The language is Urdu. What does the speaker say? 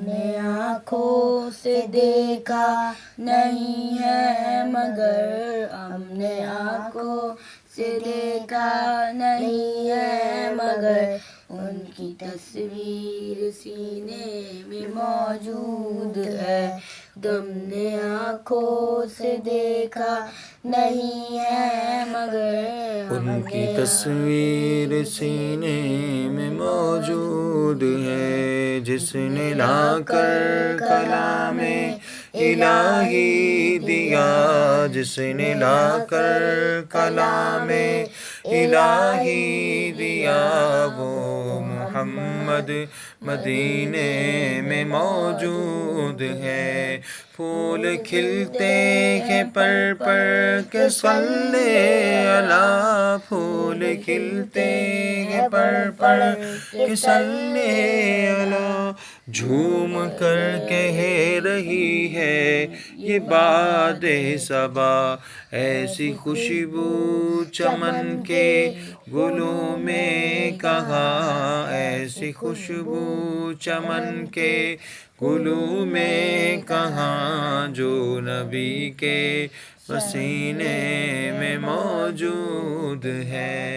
نے آنکھوں سے دیکھا نہیں ہے مگر، ہم نے آنکھوں سے دیکھا نہیں ہے مگر، ان کی تصویر سینے میں موجود ہے۔ تم نے آنکھوں سے دیکھا نہیں ہے مگر، ان کی تصویر سینے میں موجود ہے۔ جس نے لا کر کلام الہی دیا، جس نے لا کر کلام الہی دیا، وہ محمد مدینے میں موجود ہے۔ پھول کھلتے ہیں پر پر کے صلی علی، پھول کھلتے ہیں پر پر کے صلی علی، جھوم کر کہہ رہی ہے یہ باد صبا، ایسی خوشبو چمن کے گلوں میں کہاں، ایسی خوشبو چمن کے گلوں میں کہاں، جو نبی کے پسینے میں موجود ہے۔